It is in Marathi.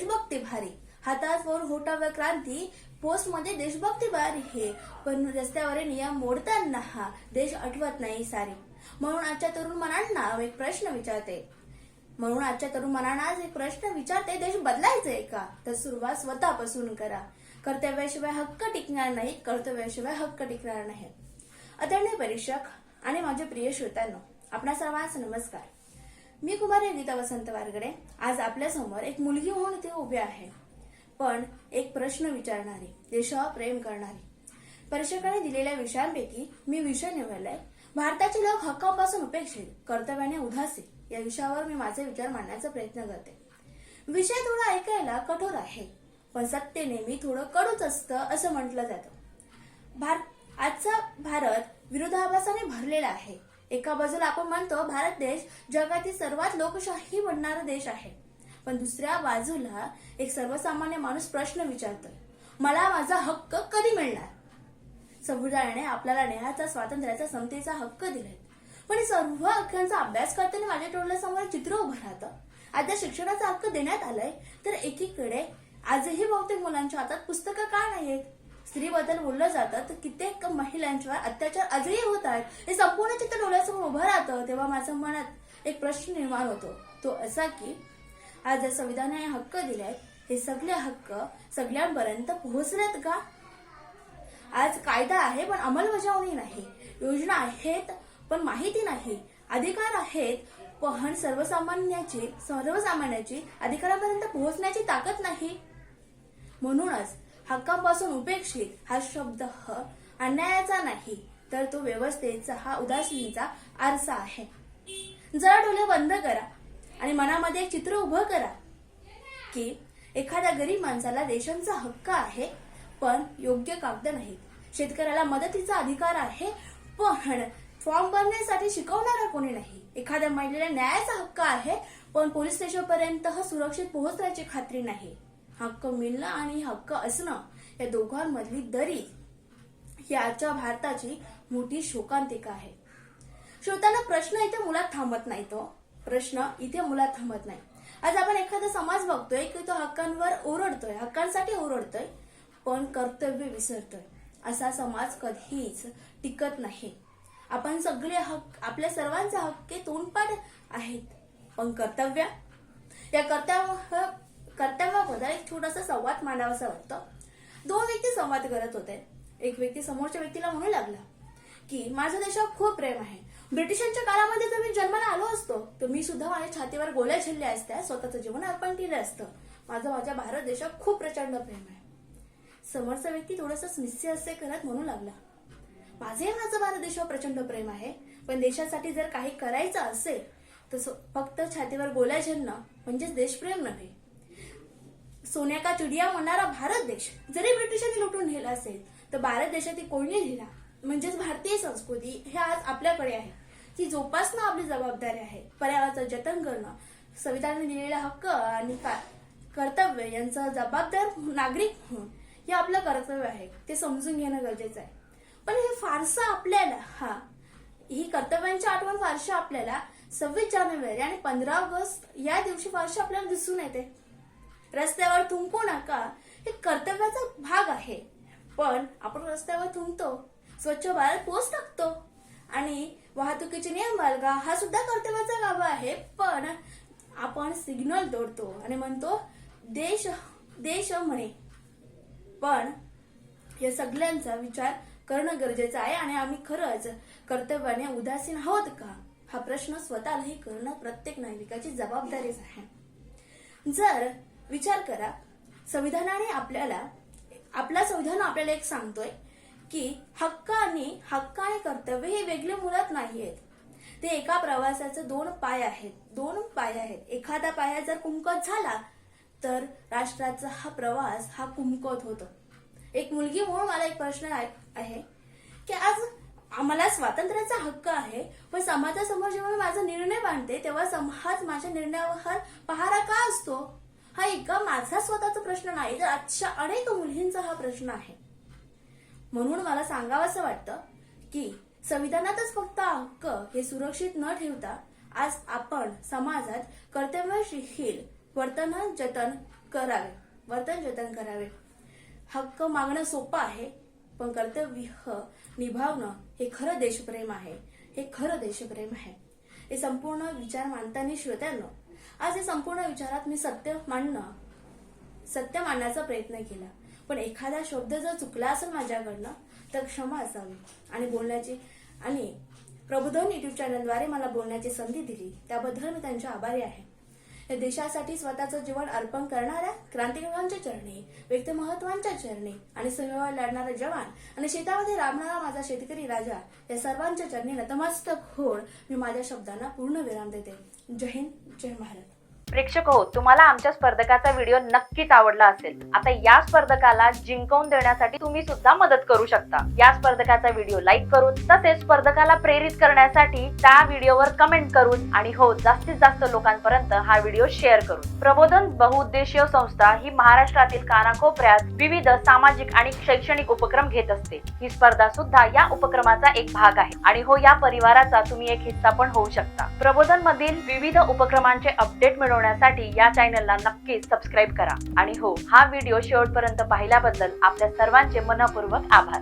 देशभक्ती भारी, हातात वर होटावर क्रांती, पोस्ट मध्ये देशभक्ती भारी हे, पण रस्त्यावरील नियम मोडताना हा देश आठवत नाही सारी. म्हणून आजच्या तरुण मनांना एक प्रश्न विचारते, देश बदलायचंय का? तर सुरुवात स्वतःपासून करा. कर्तव्याशिवाय हक्क टिकणार नाही, कर्तव्याशिवाय हक्क टिकणार नाही. आदरणीय परीक्षक आणि माझे प्रिय श्रोत्यांनो, आपणा सर्वांस नमस्कार. मी कुमारी गीता वसंत वारगडे. आज आपल्या समोर एक मुलगी म्हणून इथे उभी आहे, पण एक प्रश्न विचारणारी, देशावर प्रेम करणारी. परीक्षकाने दिलेल्या विषयांपैकी मी विषय निवडलाय भारताचे लोक हक्कांपासून उपेक्षित, कर्तव्याने उदासीन. या विषयावर मी माझे विचार मांडण्याचा प्रयत्न करते. विषय थोडा ऐकायला कठोर आहे, पण सत्य नेहमी थोडं कडूच असतं असं म्हटलं जातं. आजचा भारत विरोधाभासाने भरलेला आहे. एका बाजूला आपण म्हणतो भारत देश जगातील सर्वात लोकशाही बनणारा देश आहे, पण दुसऱ्या बाजूला एक सर्वसामान्य माणूस प्रश्न विचारतोय, मला माझा हक्क कधी मिळणार? संविधानाने आपल्याला न्यायाचा, स्वातंत्र्याचा, समतेचा हक्क दिलाय, पण सर्व हक्कांचा अभ्यास करताना माझ्या डोळ्यासमोर चित्र उभं राहतं. आता शिक्षणाचा हक्क देण्यात आलाय, तर एकीकडे आजही बहुतेक मुलांच्या हातात पुस्तकं का नाहीत? स्त्रीबद्दल बोललं जातं तर कित्येक महिलांच्यावर अत्याचार आजही होत आहेत. हे संपूर्ण चित्र डोळ्यासमोर उभं राहतं, तेव्हा माझ्या मनात एक प्रश्न निर्माण होतो, तो असा की आज संविधानाने हक्क दिलेत, हे सगळे हक्क सगळ्यांपर्यंत पोहोचलेत का? आज कायदा आहे पण अंमलबजावणी नाही, योजना आहेत पण माहिती नाही, अधिकार आहेत पण सर्वसामान्याची अधिकारापर्यंत पोहोचण्याची ताकद नाही. म्हणूनच हक्कांपासून उपेक्षित हा शब्द अन्यायाचा नाही, तर तो व्यवस्थेचा, हा उदासीनचा आरसा आहे. जरा डोळे बंद करा आणि मनामध्ये एक चित्र उभं करा की एखाद्या गरीब माणसाला रेशनचा हक्क आहे पण योग्य कागद नाहीत. शेतकऱ्याला मदतीचा अधिकार आहे पण फॉर्म भरण्यासाठी शिकवणारा कोणी नाही. एखाद्या महिलेला न्यायाचा हक्क आहे पण पोलीस स्टेशनपर्यंत सुरक्षित पोहोचण्याची खात्री नाही. हक्क मिळणं आणि हक्क असणं या दोघांमधली दरी ही आजच्या भारताची मोठी शोकांतिका आहे. श्रोतांना, प्रश्न इथे मुलात थांबत नाही. आज आपण एखादा समाज बघतोय की तो हक्कांसाठी ओरडतोय पण कर्तव्य विसरतोय. असा समाज कधीच टिकत नाही. आपण सगळे हक्क, आपल्या सर्वांचे हक्क तोंडपाठ आहेत, पण या कर्तव्याबद्दल एक छोटासा संवाद मांडावासा वाटतो. दोन व्यक्ती संवाद करत होते. एक व्यक्ती समोरच्या व्यक्तीला म्हणू लागला की माझ्या देशावर खूप प्रेम आहे. ब्रिटिशांच्या काळामध्ये जर मी जन्माला आलो असतो तर मी सुद्धा माझ्या छातीवर गोळ्या झेलल्या असत्या, स्वतःचं जीवन अर्पण केलं असतं. माझ्या भारत देशावर खूप प्रचंड प्रेम आहे. समोरचा व्यक्ती थोडंसं निस्सिहास्य करत म्हणू लागला, माझं भारत देशावर प्रचंड प्रेम आहे, पण देशासाठी जर काही करायचं असेल तर फक्त छातीवर गोळ्या झेलणं म्हणजेच देशप्रेम नव्हे. सोन्या का चिडिया म्हणणारा भारत देश जरी ब्रिटिशांनी लुटून नेला असेल तर भारत देशातील कोणी लिहिला म्हणजेच भारतीय संस्कृती हे आज आपल्याकडे आहे, ती जोपासणं आपली जबाबदारी आहे. पर्यावरणाचं जतन करणं, संविधानाने दिलेला हक्क आणि कर्तव्य यांचा जबाबदार नागरिक म्हणून हे आपलं कर्तव्य आहे, ते समजून घेणं गरजेचं आहे. पण हे फारसं आपल्याला ही कर्तव्यांची आठवण फारशी आपल्याला 26 जानेवारी आणि 15 ऑगस्ट या दिवशी फारशी आपल्याला दिसून येते. रस्त्यावर थुंकू नका हे कर्तव्याचा भाग आहे, पण आपण रस्त्यावर थुंकतो, स्वच्छ भारत पोस्ट टाकतो आणि वाहतुकीचे नियम बाळगा हा सुद्धा कर्तव्याचा गाभा आहे, पण आपण सिग्नल तोडतो आणि म्हणतो देश म्हणे. पण या सगळ्यांचा विचार करणं गरजेचं आहे आणि आम्ही खरंच कर्तव्याने उदासीन आहोत का, हा प्रश्न स्वतःलाही करणं प्रत्येक नागरिकाची जबाबदारीच आहे. जर विचार करा, संविधान आपल्याला एक सांगतोय की हक्क आणि कर्तव्य हे वेगळे मुळात नाहीयेत, ते एका प्रवासाचे दोन पाय आहेत. एखादा पाया जर कुंकत झाला तर राष्ट्राचा हा प्रवास कुंकत होतो. एक मुलगी म्हणून मला एक प्रश्न आहे की आज आम्हाला स्वातंत्र्याचा हक्क आहे, पण समाजासमोर जेव्हा माझा निर्णय मांडते तेव्हा समाज माझ्या निर्णयावर पहारा का असतो? हा एका माझा स्वतःचा प्रश्न नाही, तर आजच्या अनेक मुलींचा हा प्रश्न आहे. म्हणून मला सांगावंसं वाटतं की संविधानातच फक्त हक्क हे सुरक्षित न ठेवता आज आपण समाजात कर्तव्यशील वर्तन जतन करावे, वर्तन जतन करावे. हक्क मागणं सोपं आहे, पण कर्तव्य निभावणं हे खरं देशप्रेम आहे. हे संपूर्ण विचार मांडताना श्रोत्यांनो, आज या संपूर्ण विचारात मी सत्य मांडण्याचा प्रयत्न केला, पण एखादा शब्द जर चुकला असेल माझ्याकडनं तर क्षमा असावी. आणि प्रबोधन युट्यूब चॅनलद्वारे मला बोलण्याची संधी दिली त्याबद्दल मी त्यांचे आभारी आहे. या देशासाठी स्वतःचं जीवन अर्पण करणाऱ्या क्रांतिकारकांच्या चरणी, व्यक्तिमत्वांच्या चरणी आणि सीमेवर लढणारा जवान आणि शेतामध्ये राबणारा माझा शेतकरी राजा या सर्वांच्या चरणी नतमस्तक होऊन मी माझ्या शब्दांना पूर्ण विराम देते. जय हिंद, जय महाराज. प्रेक्षक हो, तुम्हाला आमच्या स्पर्धकाचा व्हिडिओ नक्कीच आवडला असेल. आता या स्पर्धकाला जिंकवून देण्यासाठी तुम्ही सुद्धा मदत करू शकता. या स्पर्धकाचा व्हिडिओ लाईक करून, तसेच स्पर्धकाला प्रेरित करण्यासाठी त्या व्हिडिओवर कमेंट करून आणि हो, जास्तीत जास्त लोकांपर्यंत हा व्हिडिओ शेअर करून. प्रबोधन बहुउद्देशीय संस्था ही महाराष्ट्रातील कानाकोपऱ्यात विविध सामाजिक आणि शैक्षणिक उपक्रम घेत असते. ही स्पर्धा सुद्धा या उपक्रमाचा एक भाग आहे आणि हो, या परिवाराचा तुम्ही एक हिस्सा पण होऊ शकता. प्रबोधन मधील विविध उपक्रमांचे अपडेट मिळवण्यासाठी या चॅनलला नक्कीच सबस्क्राईब करा. आणि हो, हा व्हिडिओ शेवटपर्यंत पाहिल्याबद्दल आपल्या सर्वांचे मनपूर्वक आभार.